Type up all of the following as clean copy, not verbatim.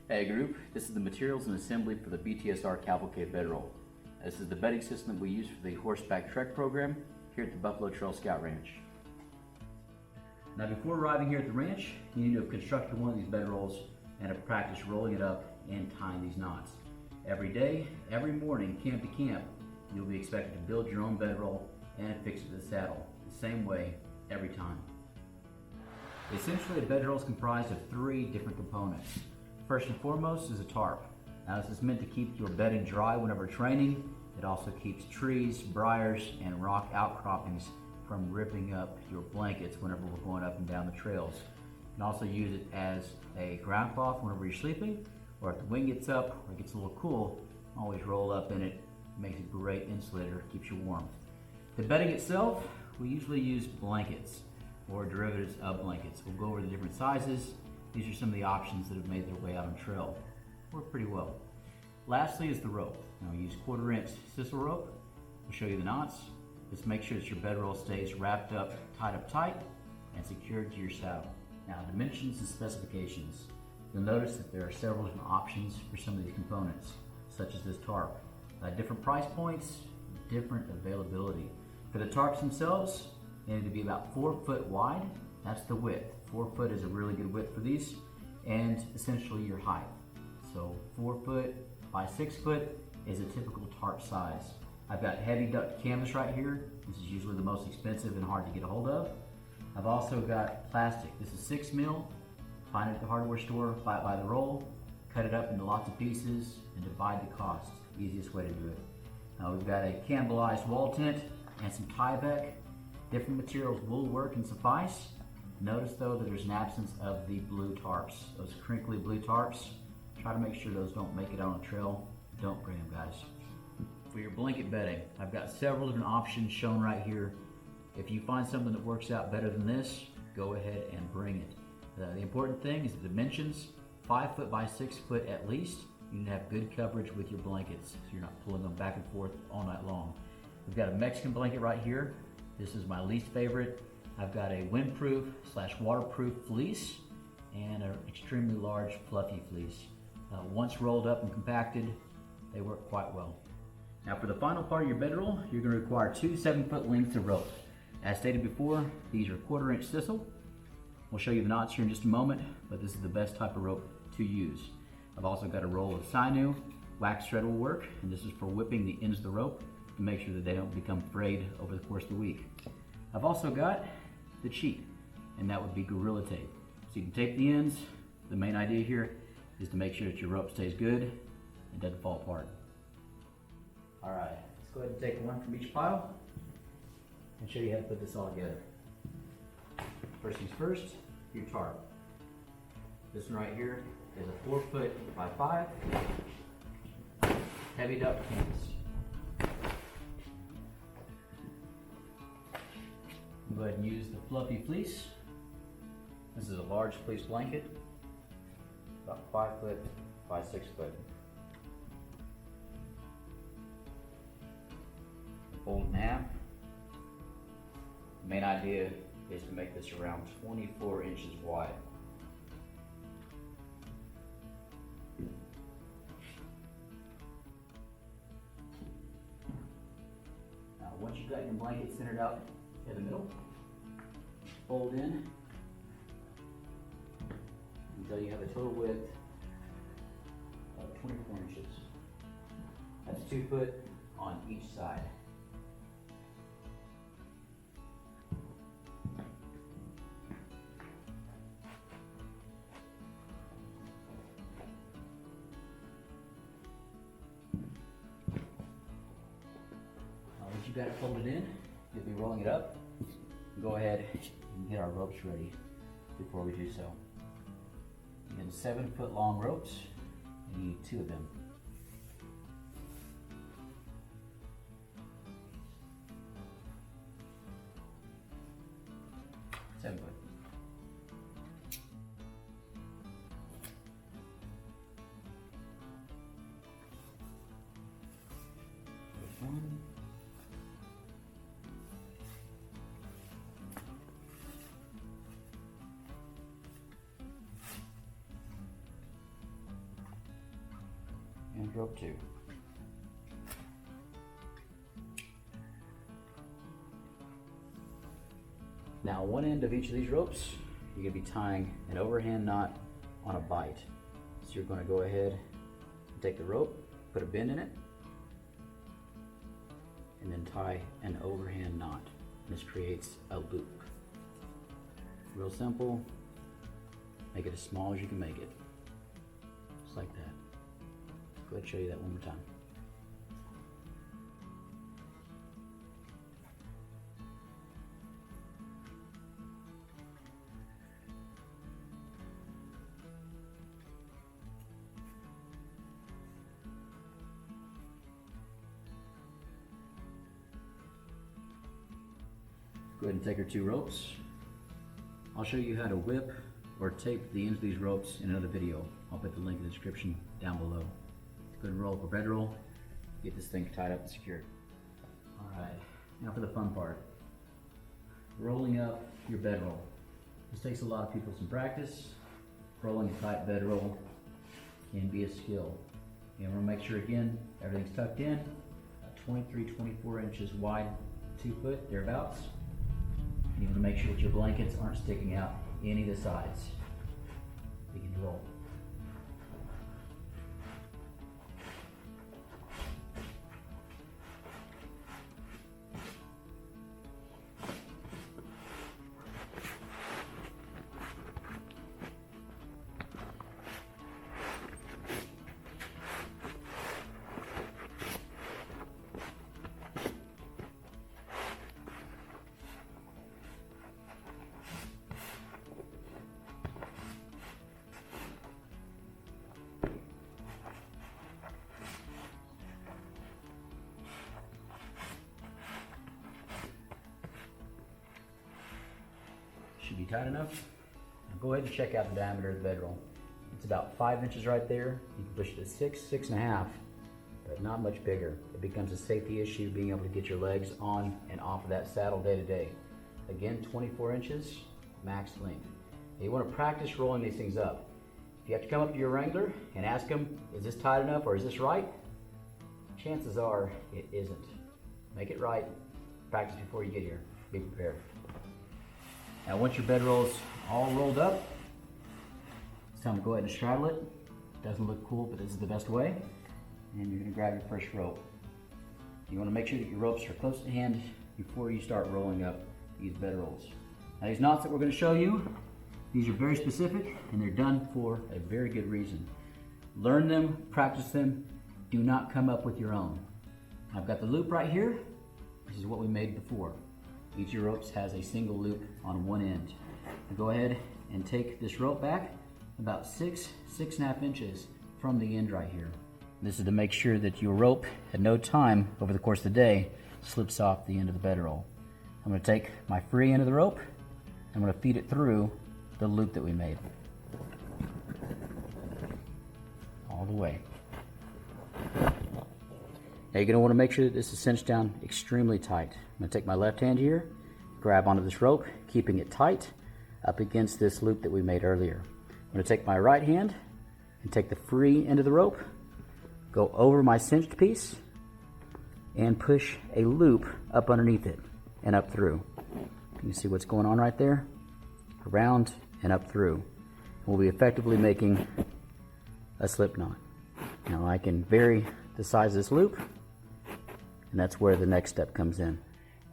Hey group, this is the materials and assembly for the BTSR CAVALCADE Bedroll. This is the bedding system that we use for the Horseback Trek program here at the Buffalo Trail Scout Ranch. Now before arriving here at the ranch, you need to have constructed one of these bedrolls and have practiced rolling it up and tying these knots. Every day, every morning, camp to camp, you'll be expected to build your own bedroll and fix it to the saddle, the same way every time. Essentially, a bedroll is comprised of 3 different components. First and foremost is a tarp. Now this is meant to keep your bedding dry whenever training. It also keeps trees, briars, and rock outcroppings from ripping up your blankets whenever we're going up and down the trails. You can also use it as a ground cloth whenever you're sleeping, or if the wind gets up or it gets a little cool, always roll up in it. It makes a great insulator, keeps you warm. The bedding itself, we usually use blankets or derivatives of blankets. We'll go over the different sizes. These are some of the options that have made their way out on trail. Work pretty well. Lastly is the rope. Now we use 1/4 inch Sissal rope. We'll show you the knots. Just make sure that your bedroll stays wrapped up, tied up tight, and secured to your saddle. Now dimensions and specifications. You'll notice that there are several different options for some of these components, such as this tarp. Different price points, different availability. For the tarps themselves, they need to be about 4 foot wide. That's the width. 4 foot is a really good width for these, and essentially your height. So 4 foot by 6 foot is a typical tarp size. I've got heavy duct canvas right here. This is usually the most expensive and hard to get a hold of. I've also got plastic. This is 6 mil. Find it at the hardware store, buy it by the roll, cut it up into lots of pieces, and divide the cost. Easiest way to do it. We've got a cannibalized wall tent and some Tyvek. Different materials will work and suffice. Notice though that there's an absence of the blue tarps. Those crinkly blue tarps, try to make sure those don't make it on a trail. Don't bring them, guys. For your blanket bedding, I've got several different options shown right here. If you find something that works out better than this, go ahead and bring it. The important thing is the dimensions, 5 foot by 6 foot at least. You need to have good coverage with your blankets so you're not pulling them back and forth all night long. We've got a Mexican blanket right here. This is my least favorite. I've got a windproof / waterproof fleece and an extremely large fluffy fleece. Once rolled up and compacted, they work quite well. Now for the final part of your bedroll, you're going to require 2 7-foot lengths of rope. As stated before, these are 1/4 inch Sissal. We'll show you the knots here in just a moment, but this is the best type of rope to use. I've also got a roll of sinew. Wax thread will work, and this is for whipping the ends of the rope to make sure that they don't become frayed over the course of the week. I've also got the cheat, and that would be Gorilla Tape. So you can tape the ends. The main idea here is to make sure that your rope stays good and doesn't fall apart. All right, let's go ahead and take one from each pile and show you how to put this all together. First things first, your tarp. This one right here is a 4 foot by 5 heavy duct canvas. Go ahead and use the fluffy fleece. This is a large fleece blanket, about 5 foot by 6 foot. Fold in half. The main idea is to make this around 24 inches wide. Now once you've got your blanket centered out in the middle, fold in until you have a total width of 24 inches. That's 2 foot on each side. Once you've got it folded in, you'll be rolling it up. Go ahead and get our ropes ready before we do so. You need 7 foot long ropes. You need 2 of them. Seven foot. One. rope 2. Now one end of each of these ropes, you're going to be tying an overhand knot on a bite. So you're going to go ahead and take the rope, put a bend in it, and then tie an overhand knot. This creates a loop. Real simple. Make it as small as you can make it. Just like that. Go ahead and show you that one more time. Go ahead and take our 2 ropes. I'll show you how to whip or tape the ends of these ropes in another video. I'll put the link in the description down below. Go ahead and roll up a bedroll, get this thing tied up and secured. Alright, now for the fun part. Rolling up your bedroll. This takes a lot of people some practice. Rolling a tight bedroll can be a skill. And we'll make sure again, everything's tucked in, 23-24 inches wide, 2 foot, thereabouts. And you want to make sure that your blankets aren't sticking out any of the sides. Begin to roll. Should be tight enough. Now go ahead and check out the diameter of the bedroll. It's about 5 inches right there. You can push it to 6, 6.5, but not much bigger. It becomes a safety issue being able to get your legs on and off of that saddle day to day. Again, 24 inches, max length. Now you want to practice rolling these things up. If you have to come up to your wrangler and ask him, is this tight enough or is this right? Chances are it isn't. Make it right. Practice before you get here. Be prepared. Now once your bedroll's all rolled up, it's time to go ahead and straddle it. Doesn't look cool, but this is the best way. And you're gonna grab your first rope. You wanna make sure that your ropes are close to hand before you start rolling up these bedrolls. Now these knots that we're gonna show you, these are very specific and they're done for a very good reason. Learn them, practice them, do not come up with your own. I've got the loop right here. This is what we made before. Each of your ropes has a single loop on one end. Now go ahead and take this rope back about 6, 6.5 inches from the end right here. This is to make sure that your rope at no time over the course of the day slips off the end of the bedroll. I'm going to take my free end of the rope, I'm going to feed it through the loop that we made. All the way. Now you're going to want to make sure that this is cinched down extremely tight. I'm going to take my left hand here, grab onto this rope, keeping it tight up against this loop that we made earlier. I'm going to take my right hand and take the free end of the rope, go over my cinched piece, and push a loop up underneath it and up through. You see what's going on right there? Around and up through. We'll be effectively making a slip knot. Now I can vary the size of this loop, and that's where the next step comes in.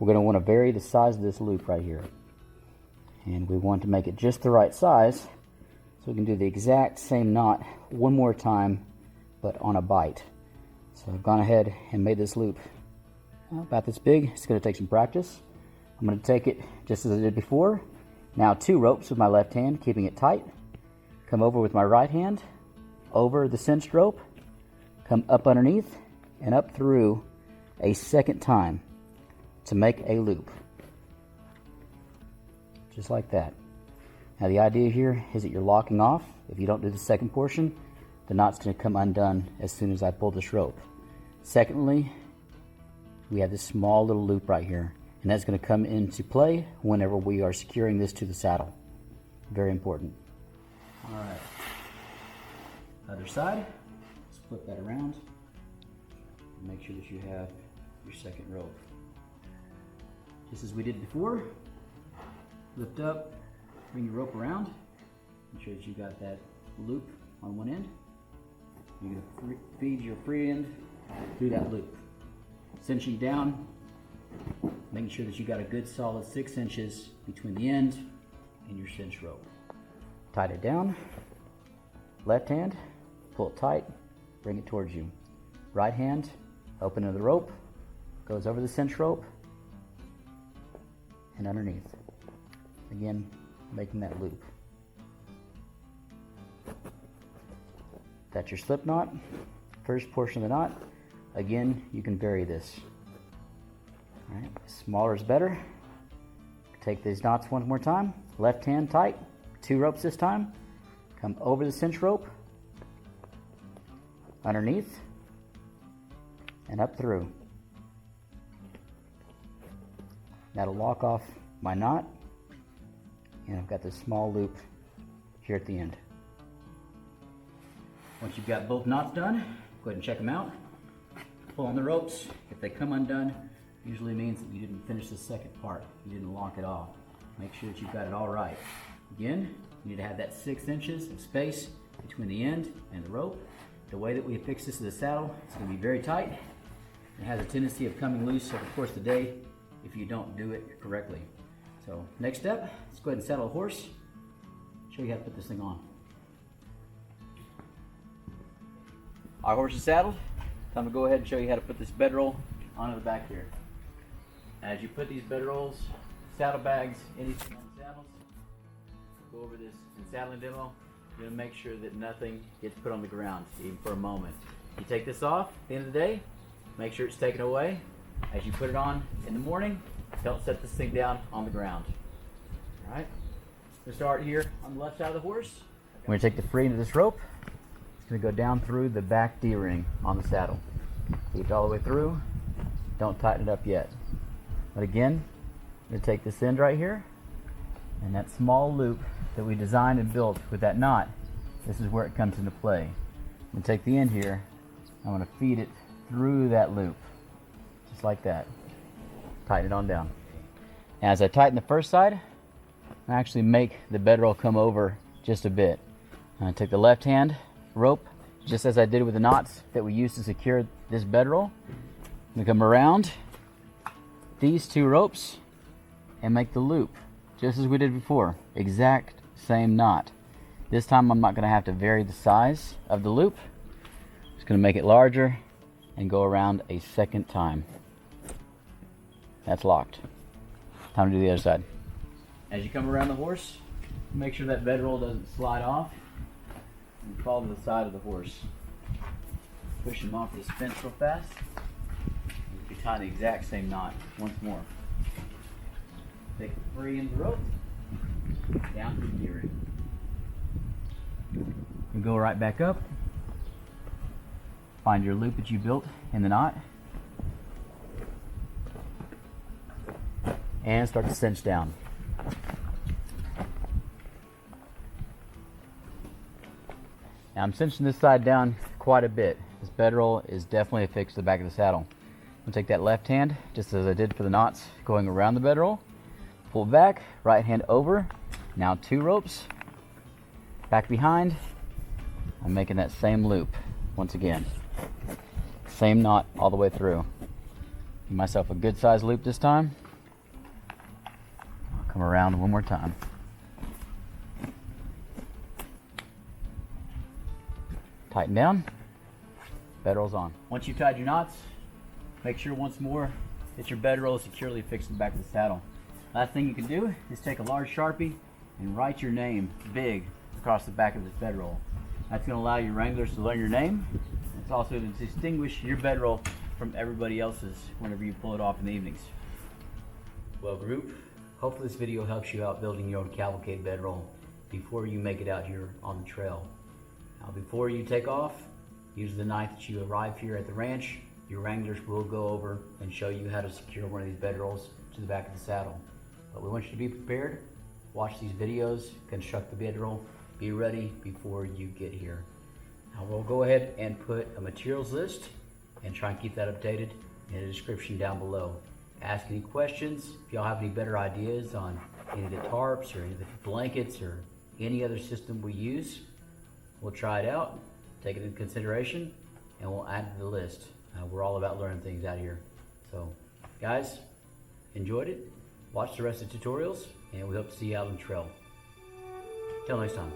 We're going to want to vary the size of this loop right here. And we want to make it just the right size so we can do the exact same knot one more time, but on a bite. So I've gone ahead and made this loop about this big. It's going to take some practice. I'm going to take it just as I did before. Now 2 ropes with my left hand, keeping it tight. Come over with my right hand, over the cinched rope, come up underneath and up through a second time to make a loop. Just like that. Now the idea here is that you're locking off. If you don't do the second portion, the knot's going to come undone as soon as I pull this rope. Secondly, we have this small little loop right here, and that's going to come into play whenever we are securing this to the saddle. Very important. All right. Other side. Let's flip that around and make sure that you have your second rope. Just as we did before, lift up, bring your rope around, make sure that you got that loop on one end. You're going to feed your free end through that loop. Cinching down, making sure that you got a good solid 6 inches between the end and your cinch rope. Tight it down, left hand, pull it tight, bring it towards you. Right hand, open to the rope, goes over the cinch rope and underneath. Again, making that loop. That's your slip knot, first portion of the knot. Again, you can vary this. All right, smaller is better. Take these knots one more time. Left hand tight, 2 ropes this time. Come over the cinch rope, underneath, and up through. That'll lock off my knot, and I've got this small loop here at the end. Once you've got both knots done, go ahead and check them out. Pull on the ropes. If they come undone, usually means that you didn't finish the second part. You didn't lock it off. Make sure that you've got it all right. Again, you need to have that 6 inches of space between the end and the rope. The way that we affix this to the saddle, it's going to be very tight. It has a tendency of coming loose over the course of the day if you don't do it correctly. So next step, let's go ahead and saddle a horse. Show you how to put this thing on. Our horse is saddled. Time to go ahead and show you how to put this bedroll onto the back here. As you put these bedrolls, saddlebags, anything on the saddles, go over this in saddling demo. You're gonna make sure that nothing gets put on the ground, even for a moment. You take this off at the end of the day, make sure it's taken away. As you put it on in the morning, don't set this thing down on the ground. All right, we'll start here on the left side of the horse. We're gonna take the free end of this rope. It's going to go down through the back D-ring on the saddle. Keep it all the way through. Don't tighten it up yet. But again, I'm going to take this end right here, and that small loop that we designed and built with that knot, this is where it comes into play. I'm going to take the end here, I'm going to feed it through that loop, just like that. Tighten it on down. As I tighten the first side, I actually make the bedroll come over just a bit. I'm going to take the left hand rope, just as I did with the knots that we used to secure this bedroll. I'm going to come around these 2 ropes and make the loop, just as we did before. Exact same knot. This time I'm not going to have to vary the size of the loop. Just going to make it larger and go around a second time. That's locked. Time to do the other side. As you come around the horse, make sure that bedroll doesn't slide off and fall to the side of the horse. Push him off this fence real fast. You tie the exact same knot once more. Take the free end of the rope down to the D-ring. And go right back up. Find your loop that you built in the knot. And start to cinch down. Now I'm cinching this side down quite a bit. This bedroll is definitely affixed to the back of the saddle. I'm going to take that left hand, just as I did for the knots going around the bedroll. Pull back, right hand over. Now 2 ropes. Back behind. I'm making that same loop once again. Same knot all the way through. Give myself a good size loop this time. I'll come around one more time. Tighten down, bedroll's on. Once you've tied your knots, make sure once more that your bedroll is securely fixed to the back of the saddle. Last thing you can do is take a large Sharpie and write your name big across the back of this bedroll. That's going to allow your wranglers to learn your name. It's also to distinguish your bedroll from everybody else's whenever you pull it off in the evenings. Well, group, hopefully this video helps you out building your own cavalcade bedroll before you make it out here on the trail. Now, before you take off, use the night that you arrive here at the ranch. Your wranglers will go over and show you how to secure one of these bedrolls to the back of the saddle. But we want you to be prepared. Watch these videos, construct the bedroll, be ready before you get here. Now we'll go ahead and put a materials list and try and keep that updated in the description down below. Ask any questions. If y'all have any better ideas on any of the tarps or any of the blankets or any other system we use, we'll try it out, take it into consideration, and we'll add it to the list. We're all about learning things out here. So, guys, enjoyed it. Watch the rest of the tutorials, and we hope to see you out on the trail. Till next time.